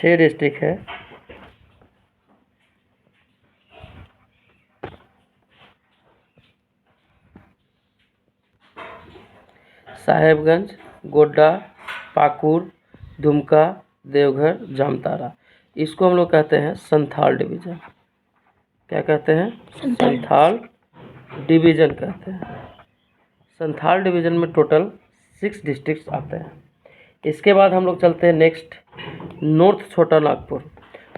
6 district है। साहेबगंज, गोड्डा, पाकुड़, दुमका, देवघर, जामताड़ा। इसको हम लोग कहते हैं संथाल डिवीज़न। क्या कहते हैं? संथाल डिवीज़न कहते हैं। संथाल डिवीज़न में टोटल 6 डिस्ट्रिक्ट्स आते हैं। इसके बाद हम लोग चलते हैं नेक्स्ट नॉर्थ छोटा नागपुर।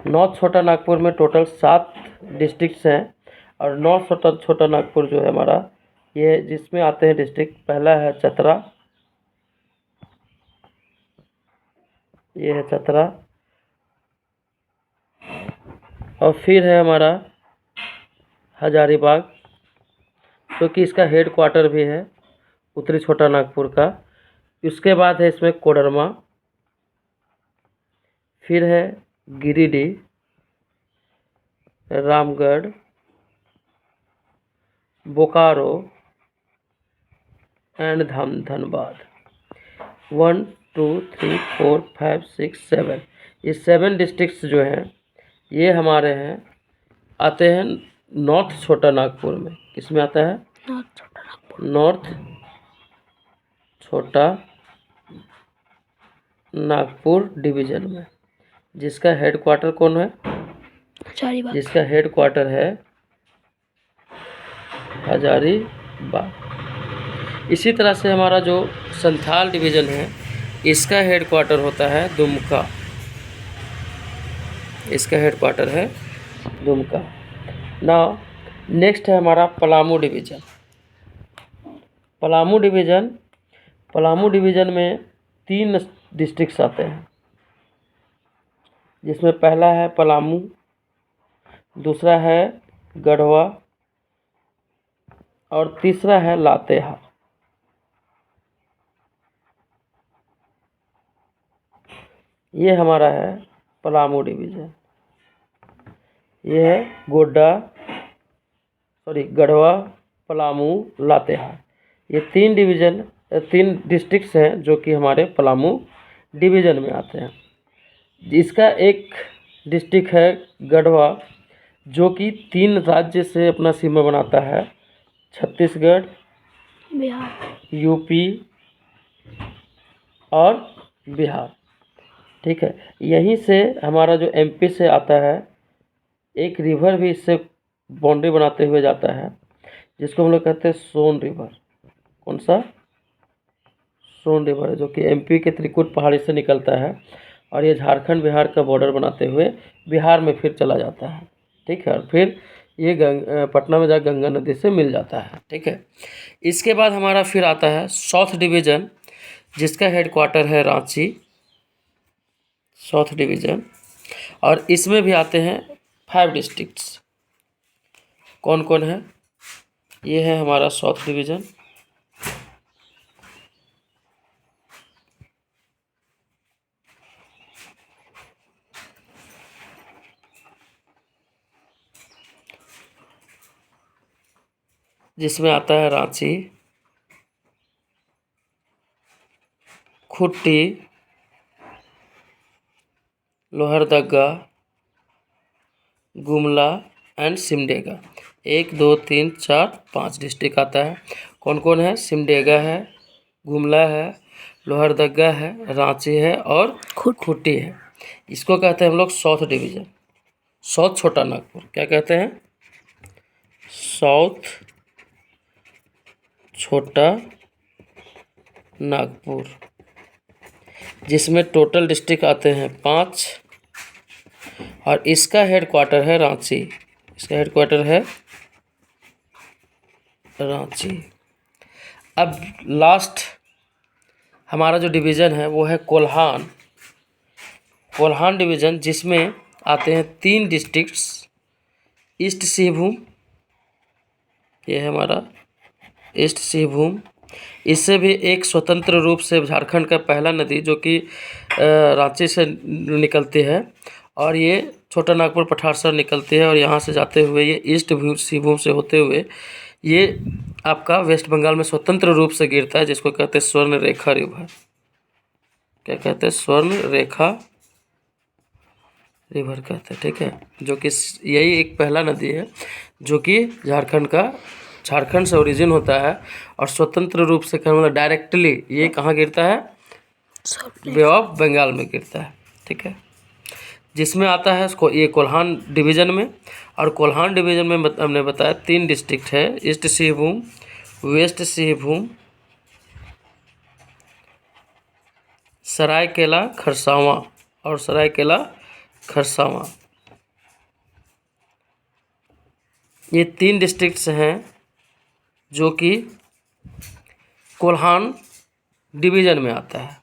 नॉर्थ छोटा नागपुर में टोटल 7 डिस्ट्रिक्ट्स हैं। और नॉर्थ छोटा नागपुर जो है हमारा, ये जिसमें आते हैं डिस्ट्रिक्ट, पहला है चतरा, ये है चतरा, और फिर है हमारा हजारीबाग, क्योंकि इसका हेड क्वार्टर भी है उत्तरी छोटा नागपुर का। उसके बाद है इसमें कोडरमा, फिर है गिरिडीह, रामगढ़, बोकारो एंड धनबाद। 1 2 3 4 5 6 7, ये 7 डिस्ट्रिक्ट्स जो हैं ये हमारे हैं, आते हैं नॉर्थ छोटा नागपुर में। किसमें आता है? नॉर्थ छोटा नागपुर डिवीज़न में। जिसका हेड क्वार्टर कौन है? जिसका हेड क्वार्टर है हजारीबाग। इसी तरह से हमारा जो संथाल डिवीज़न है, इसका हेड क्वार्टर होता है दुमका। इसका हेड क्वार्टर है दुमका। नाउ नेक्स्ट है हमारा पलामू डिवीज़न। पलामू डिवीज़न में 3 डिस्ट्रिक्ट्स आते हैं, जिसमें पहला है पलामू, दूसरा है गढ़वा और तीसरा है लातेहार। ये हमारा है पलामू डिवीज़न। ये है गढ़वा, पलामू, लातेहार। ये 3 डिस्ट्रिक्ट्स हैं जो कि हमारे पलामू डिवीज़न में आते हैं। इसका एक डिस्ट्रिक्ट है गढ़वा, जो कि 3 राज्य से अपना सीमा बनाता है, छत्तीसगढ़, बिहार, यूपी और बिहार। ठीक है, यहीं से हमारा जो एमपी से आता है, एक रिवर भी इससे बाउंड्री बनाते हुए जाता है, जिसको हम लोग कहते हैं सोन रिवर। कौन सा? सोन रिवर है, जो कि एमपी के त्रिकुट पहाड़ी से निकलता है और ये झारखंड बिहार का बॉर्डर बनाते हुए बिहार में फिर चला जाता है। ठीक है, और फिर ये पटना में जाकर गंगा नदी से मिल जाता है। ठीक है, इसके बाद हमारा फिर आता है साउथ डिवीज़न, जिसका हेड क्वार्टर है रांची। साउथ डिवीज़न, और इसमें भी आते हैं 5 डिस्ट्रिक्ट्स। कौन कौन है? ये है हमारा साउथ डिवीज़न, जिसमें आता है रांची, खूंटी, लोहरदगा, गुमला एंड सिमडेगा। 1 2 3 4 5 डिस्ट्रिक्ट आता है। कौन कौन है? सिमडेगा है, गुमला है, लोहरदगा है, रांची है और खूंटी है। इसको कहते हैं हम लोग साउथ डिवीज़न, साउथ छोटा नागपुर। क्या कहते हैं? साउथ छोटा नागपुर, जिसमें टोटल डिस्ट्रिक्ट आते हैं 5, और इसका हेड क्वार्टर है रांची। इसका हेड क्वार्टर है रांची। अब लास्ट हमारा जो डिवीज़न है वो है कोल्हान डिवीज़न, जिसमें आते हैं 3 डिस्ट्रिक्ट्स। ईस्ट सिंहभूम, ये है हमारा ईस्ट सिंहभूम। इससे भी एक स्वतंत्र रूप से झारखंड का पहला नदी, जो कि रांची से निकलती है, और ये छोटा नागपुर पठारसर निकलती है, और यहाँ से जाते हुए ये ईस्ट सिंहभूम से होते हुए ये आपका वेस्ट बंगाल में स्वतंत्र रूप से गिरता है, जिसको कहते हैं स्वर्ण रेखा रिवर। क्या कहते हैं? स्वर्ण रेखा रिवर कहते हैं, ठीक है। जो कि यही एक पहला नदी है जो कि झारखंड से ओरिजिन होता है और स्वतंत्र रूप से मतलब डायरेक्टली ये कहाँ गिरता है, बे ऑफ बंगाल में गिरता है, ठीक है। जिसमें आता है इसको ये कोल्हान डिवीज़न में, और कोल्हान डिवीज़न में हमने बताया 3 डिस्ट्रिक्ट है, ईस्ट सिंहभूम, वेस्ट सिंहभूम, सरायकेला खरसावां और सरायकेला खरसावां। ये 3 डिस्ट्रिक्ट्स हैं जो कि कोल्हान डिवीज़न में आता है।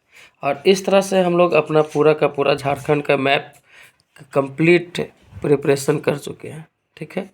और इस तरह से हम लोग अपना पूरा का पूरा झारखंड का मैप कंप्लीट प्रिपरेशन कर चुके हैं, ठीक है।